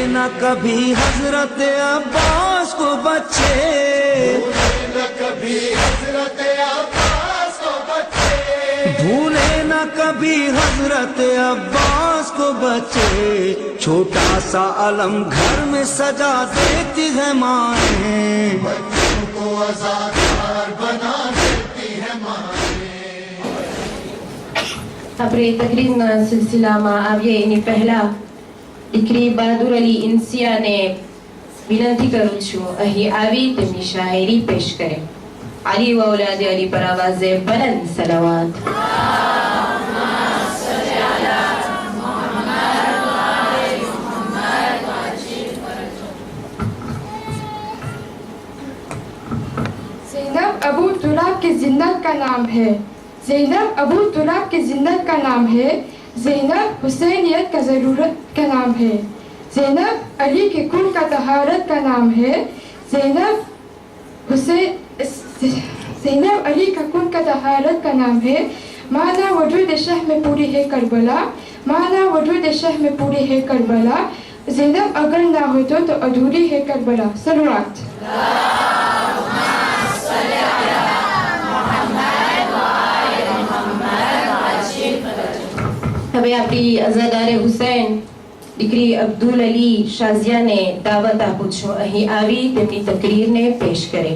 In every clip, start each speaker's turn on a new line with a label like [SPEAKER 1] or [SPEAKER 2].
[SPEAKER 1] न कभी हजरत अब्बास को बच्चे,
[SPEAKER 2] भूले न कभी हजरत अब्बास को बच्चे,
[SPEAKER 1] भूले न कभी हजरत अब्बास को बच्चे। छोटा सा अलम घर में सजा देती है माएं,
[SPEAKER 2] बच्चों को आजादार बना देती है माएं।
[SPEAKER 3] આપણે તકરીરના સિલસિલામાં આવીએ એની પહેલા દીકરી બહાદુર અલી ઇન્સિયાને વિનંતી કરું છું અહીં આવી તેમની શાયરી પેશ કરે. અલી વ औलाद अली पर आवाज़े बुलंद सलावत.
[SPEAKER 4] ज़ैनब अबू तुराब की जिन्नत का नाम है, ज़ैनब अबू तुराब की जिन्नत का नाम है, ज़ैनब हुसैनियत का ज़रूरत का नाम है, ज़ैनब अली के कुल का तहारत का नाम है, ज़ैनब अली का कुल का तहारत का नाम है। माना वजूद शह में पूरी है करबला, माना वजूद शह में पूरी है करबला, ज़ैनब अगर ना हो तो अधूरी है करबला. सलवात.
[SPEAKER 3] હવે આપણી અઝાદારે હુસૈન દીકરી અબ્દુલ અલી શાઝિયાને દાવત આપું છું અહીં આવી તેમની તકરીરને પેશ કરે.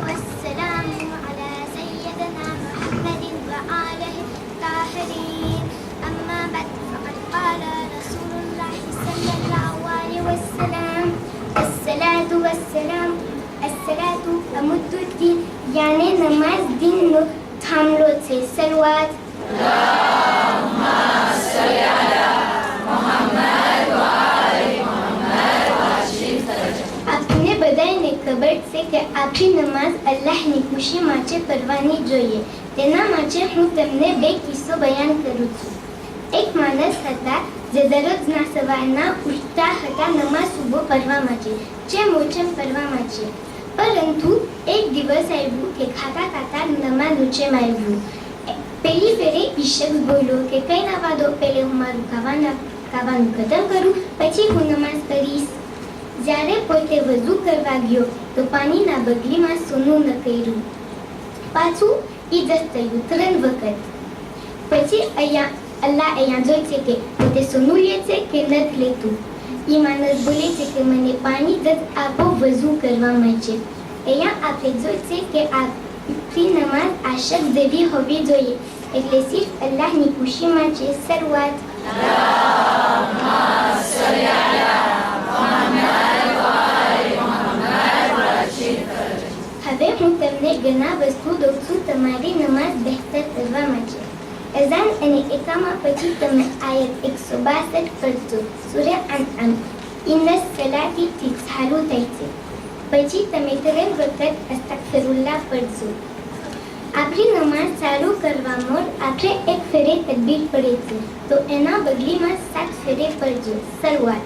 [SPEAKER 5] والسلام على سيدنا محمد وآله الطاهرين. أما بعد فقد قال رسول الله صلى الله عليه وسلم الصلاة والسلام الصلاة أمد الدين يعني नमाज दिन नो थामलो छे. सलवात.
[SPEAKER 6] اللهم صل على محمد وآل محمد وعجل فرجهم.
[SPEAKER 5] આપને બધાને ખબર છે કે આપણી નમાઝ અલ્લાહની ખુશી માટે કરવાની જોઈએ. તેના માટે હું તમને બે કિસ્સો બયાન કરું છું. એક માણસ હતા જે દરરોજના સવારના ઉઠતા હતા નમાઝ સુબહ પઢવા માટે, જેમ ઓછમ કરવા માટે. પરંતુ એક દિવસ આવ્યું કે ખાતા ખાતા નમાઝ ઓછેમ આવ્યું. પહેલી ફેરે ઈશક બોલ્યો કે કઈ ના વાદો પહેલે હું મારું ખાવાનું ખતમ કરું, પછી હું નમાઝ કરીશ. જ્યારે પોતે વઝુ કરવા ગયો તો પાણીના બગલીમાં સોનું ન કર્યું. પાછું ઈજત થયું 3 વખત. પછી અલ્લાહ અહીંયા જોઈ છે કે પોતે સોનું લે છે કે નથી લેતું. એ માણસ બોલે છે કે મને પાણી જ આપો વઝુ કરવા માટે. અહીંયા આપણે જોઈ છે કે આપણી નમાઝ આશક જેવી હોવી જોઈએ, એટલે સિર્ફ અલ્લાહની ખુશીમાં છે. શરૂઆત. હવે હું તમને ઘણા વસ્તુ દઉં છું તમારી નમાઝ બહેતર કરવા માટે. અઝાન અને એકામા પછી તમે આયત 162 પઢજો. સૂરા અનઆમ. ઇન્ન સલાતીથી ચાલુ થાય છે. પછી તમે 3 વખત અસ્તગફિરુલ્લાહ પઢજો. આપણી નમાઝ ચાલુ કરવામાં આપણે એક ફેરે તકબીર પડે છે, તો એના બદલીમાં 7 ફેરે પઢજો. શરૂઆત.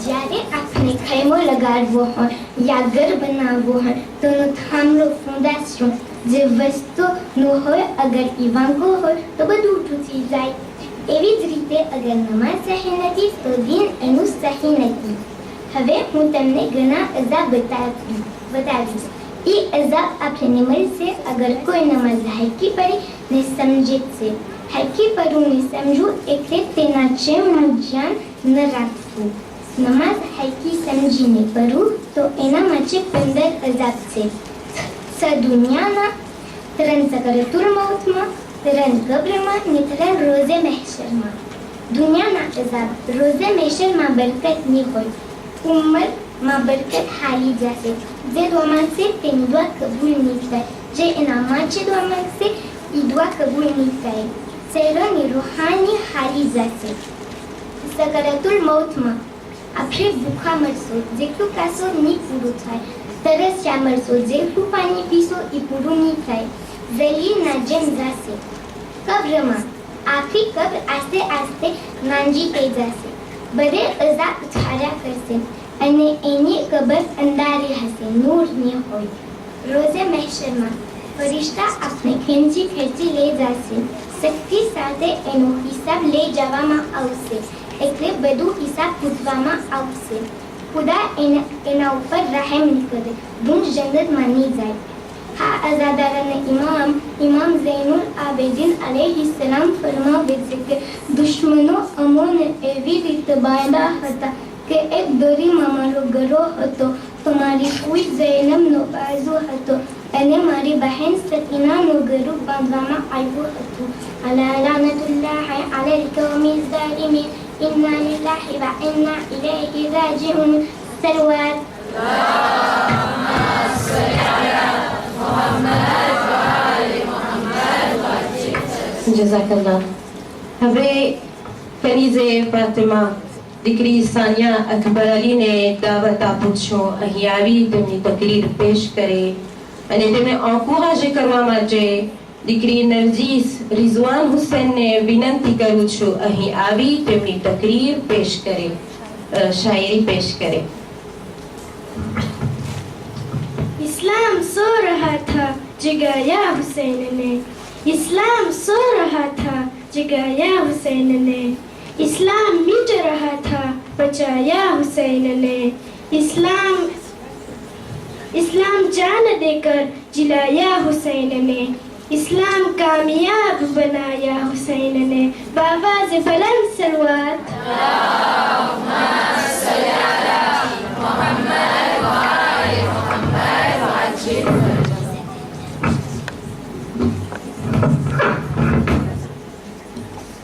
[SPEAKER 5] જ્યારે આપણે ખૈમો લગાડવો હોય યા ઘર બનાવવો હોય તો થાંભલો ફૂંદાશું જે વસ્તુનો હોય, અગર એ વાંકો હોય તો બધું તૂટી જાય. એવી જ રીતે અગર નમાઝ સહી નથી તો દીન એનું સહી નથી. હવે હું તમને ઘણા અઝાબ બતાવીશ. એ અઝાબ આપણને મળશે અગર કોઈ નમાઝ હાઈકી પડે ને સમજે છે. હાઈકી પડવું ને સમજવું એટલે તેના જેમનું ધ્યાન ન રાખવું. નમાઝ હાઈકી સમજીને પડવું તો એના માટે 15 અઝાબ છે. દુનિયાના 3 સકરાતુલ મૌતમાં, 3 કબ્રમાં ને 3 રોઝે મહેશરમાં. દુનિયાના અઝાબ રોઝે મહેશરમાં બરકત ની હોય. ઉંમર माँ बरकत हाली जासे जे दुआ मांगसे तेनी दुआ कबूल नीताय जे इनामाचे दुआ मांगसे ई दुआ कबूल नीताय सेरोनी रूहानी हाली जासे सकरातुल मौत माँ આપણે ભૂખા મરશો જેટલું કાશો ની પૂરું થાય તરસ્યા મરશો જેટલું પાણી પીશો એ પૂરું નહીં થાય જલીલ ના જેમ જાશે કબ્રમાં આખી કબ્ર આસ્તે આસ્તે નાંજી થઈ જશે બધે અઝા ઉછાળ્યા કરશે અને એની કબર અંધારી હશે નૂર ની હોય રોજે મહેશરમાં ફરિશ્તા આપણે ખેંચી ખેંચી લઈ જશે શક્તિ સાથે એનો હિસાબ લઈ જવામાં આવશે એટલે બધું હિસાબ પૂછવામાં આવશે ખુદા એના ઉપર રહેમ કરે ગુંજ જન્નતમાં નહીં જાય હા અઝાદારાના ઇમામ ઝૈનુલ આબેદીન અલૈહિસ્સલામ ફરમાવે છે કે દુશ્મનો અમોને એવી રીતે બાંધ્યા હતા કે એક દોરીમાં મારો ગરો હતો તો મારી કોઈ ઝૈનબનો બાજુ હતો અને મારી બહેન સકીનાનું ગરું બાંધવામાં આવ્યું હતું અલા લાનતુલ્લાહ અલલ કૌમિ ઝાલિમીન إنا لله وإنا إليه راجعون سلوات اللهم صل على محمد وآل محمد
[SPEAKER 3] جزاkallah. હવે કનીઝે ફાતિમા દીકરી સાનિયા અકબર અલીને દાવત આપું છું અહીં આવી તેમની તકરીર પેશ કરે અને તેમને એન્કોરેજ કરવા માટે દીકરી નરજીસ રિઝવાન હુસૈનને વિનંતી કરું છું અહીં આવી તેમની તકરીર પેશ કરે શાયરી પેશ કરે
[SPEAKER 7] इस्लाम सो रहा था जगाया हुसैन ने इस्लाम सो रहा था जगाया हुसैन ने इस्लाम मिट रहा था बचाया हुसैन ने इस्लाम जान देकर जिलाया हुसैन ने इस्लाम कामयाब बनाया हुसैन ने बाबाज़ बुलंद सलवात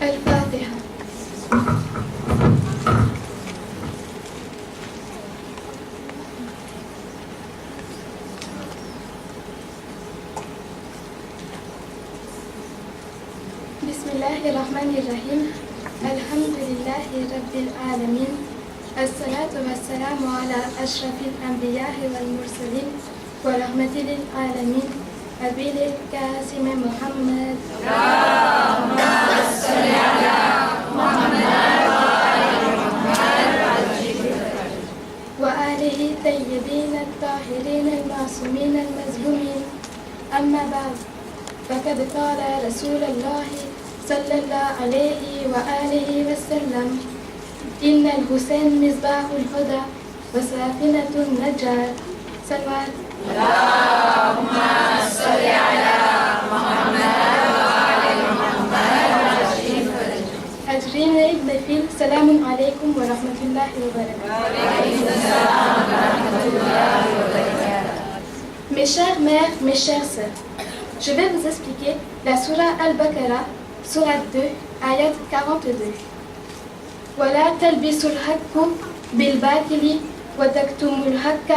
[SPEAKER 4] الفاتحة Bismillahirrahmanirrahim. Alhamdulillahi Rabbil Alamin. As-salatu was-salamu ala ashrafil anbiya'i wal mursalin wa rahmatil lil alamin. Abil Qasim Muhammad. Allahumma salli ala Muhammad wa alihi tayyibin at-tahirin al-ma'sumin al-mazlumin. Amma ba'd. فقد قال رسول الله صلى الله عليه وآله وسلم إن الحسين مصباح الهدى وسافنة النجاة صلوات اللهم صل على محمد وآل محمد أجرين ابن فيل سلام عليكم ورحمة الله وبركاته. Mes chères mères, mes chères sœurs, je vais vous expliquer la Surah Al-Baqarah, Surah 2, Ayat 42. وَلَا تَلْبِسُوا الْحَقَّ بِالْبَاطِلِ وَتَكْتُمُوا الْحَقَّ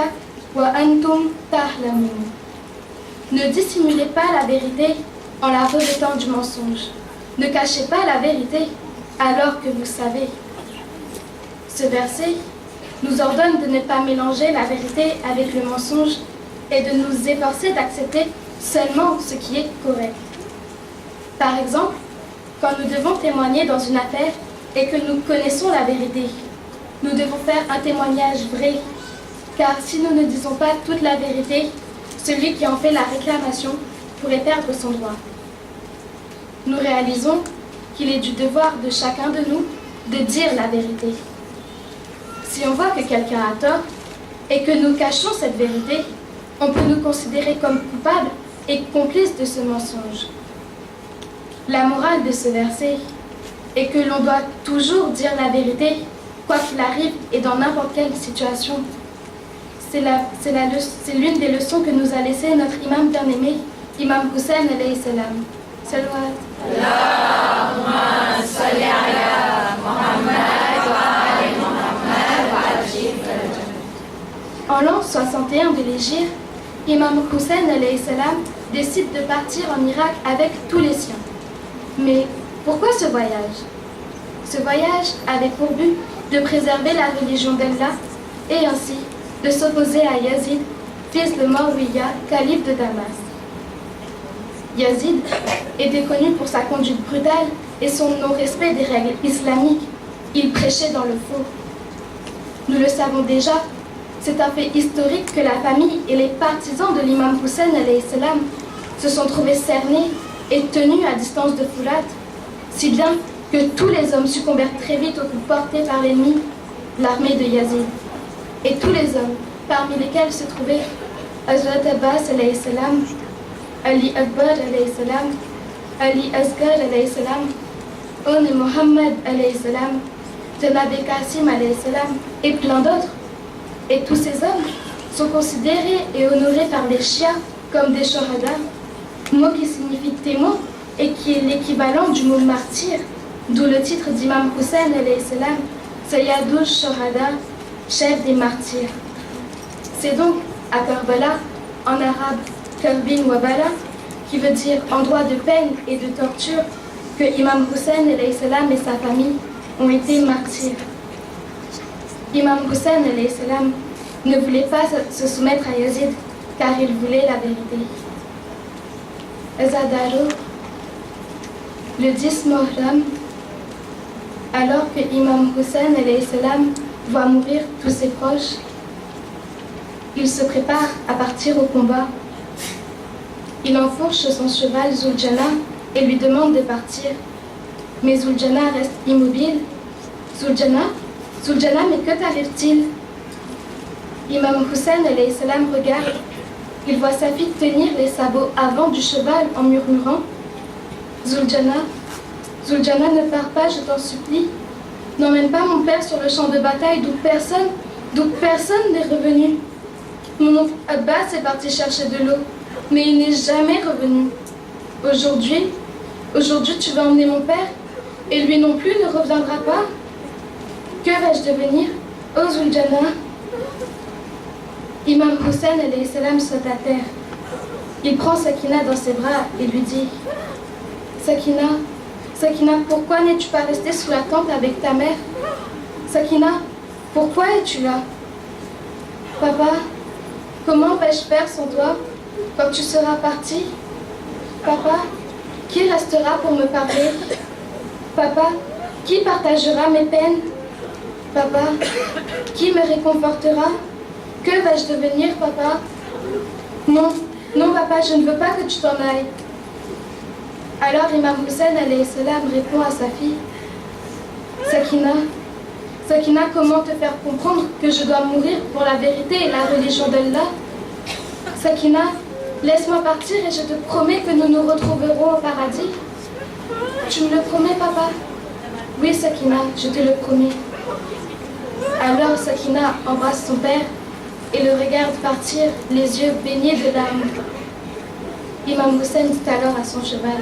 [SPEAKER 4] وَأَنْتُمْ تَعْلَمُونَ. Ne dissimulez pas la vérité en la revêtant du mensonge. Ne cachez pas la vérité alors que vous savez. Ce verset nous ordonne de ne pas mélanger la vérité avec le mensonge et de nous efforcer d'accepter seulement ce qui est correct. Par exemple, quand nous devons témoigner dans une affaire et que nous connaissons la vérité, nous devons faire un témoignage vrai, car si nous ne disons pas toute la vérité, celui qui en fait la réclamation pourrait perdre son droit. Nous réalisons qu'il est du devoir de chacun de nous de dire la vérité. Si on voit que quelqu'un a tort et que nous cachons cette vérité, on peut nous considérer comme coupables et complices de ce mensonge. La morale de ce verset est que l'on doit toujours dire la vérité, quoi qu'il arrive et dans n'importe quelle situation. C'est l'une des leçons que nous a laissé notre imam bien-aimé, Imam Hussein alayhi salam. Salawat. Allahumma salli ala Muhammad wa ali Muhammad wa ajib. En l'an 61 de l'Hégire, Imam Hussein alayhi salam décide de partir en Irak avec tous les siens. Mais pourquoi ce voyage? Ce voyage avait pour but de préserver la religion d'Allah et ainsi de s'opposer à Yazid, fils de Muawiyya, calife de Damas. Yazid était connu pour sa conduite brutale et son non-respect des règles islamiques. Il prêchait dans le faux. Nous le savons déjà, c'est un fait historique que la famille et les partisans de l'imam Hussein alayhi salam se sont trouvés cernés et tenus à distance de Foulat, si bien que tous les hommes succombèrent très vite aux coups portés par l'ennemi, l'armée de Yazid. Et tous les hommes, parmi lesquels se trouvaient Hazrat Abbas alayhi salam, Ali Akbar alayhi salam, Ali Asghar alayhi salam, On Muhammad alayhi salam, Janab Qasim alayhi salam et plein d'autres. Et tous ces hommes sont considérés et honorés par les chiites comme des shohada, mot qui signifie témoin et qui est l'équivalent du mot martyr, d'où le titre d'Imam Hussein alayhi salam, Sayyadul Shohada, chef des martyrs. C'est donc à Karbala, en arabe Karbin Wabala, qui veut dire endroit de peine et de torture, que Imam Hussein alayhi salam et sa famille ont été martyrs. Imam Hussein alayhi salam ne voulait pas se soumettre à Yazid car il voulait la vérité. Azadaro, le 10 Muharram, alors que Imam Hussein alayhi salam voit mourir tous ses proches, il se prépare à partir au combat. Il enfourche son cheval Zuljana et lui demande de partir. Mais Zuljana reste immobile. Zuljana, mais que t'arrive-t-il? Imam Hussein alayhi salam regarde. Il voit sa fille tenir les sabots avant du cheval en murmurant Zuljana, ne pars pas, je t'en supplie. N'emmène pas mon père sur le champ de bataille d'où personne n'est revenu. Mon oncle Abbas est parti chercher de l'eau, mais il n'est jamais revenu. Aujourd'hui, tu vas emmener mon père, et lui non plus ne reviendra pas. Que vais-je devenir, ô Zuljana? Imam Hussein alayhi salam saute à terre. Il prend Sakina dans ses bras et lui dit Sakina, pourquoi n'es-tu pas restée sous la tente avec ta mère? Sakina, pourquoi es-tu là? Papa, comment vais-je faire sans toi quand tu seras parti? Papa, qui restera pour me parler? Papa, qui partagera mes peines? Papa, qui me réconfortera? Que vais-je devenir, papa? Non, papa, je ne veux pas que tu t'en ailles. Alors Imam Hussein alayhi salam répond à sa fille Sakina, comment te faire comprendre que je dois mourir pour la vérité et la religion d'Allah? Sakina, laisse-moi partir et je te promets que nous nous retrouverons au paradis. Tu me le promets, papa? Oui, Sakina, je te le promets. Alors Sakina embrasse son père et le regarde partir, les yeux baignés de larmes. Imam Hussein dit alors à son cheval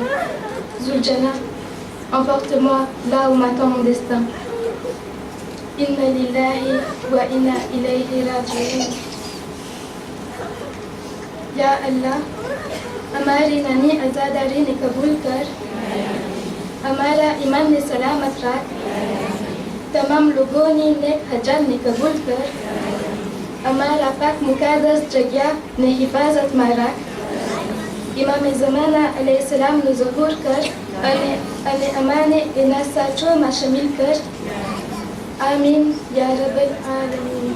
[SPEAKER 4] Zuljana, emporte-moi là où m'attend mon destin. Inna lillahi wa inna ilayhi raji'un. Ya Allah, हमारी ननी आज़ादारी ने कबूल कर, हमारा ईमान ने सलामत रख, तमाम लोगों ने नेक हजान ने कबूल कर, हमारा पाक मुकद्दस जगह ने हिफाजत में रख, इमाम ज़माना अलैहिस्सलाम ने ज़हूर कर, अने अमाने इना साचो में शामिल कर, आमीन या रब्बल आलमीन।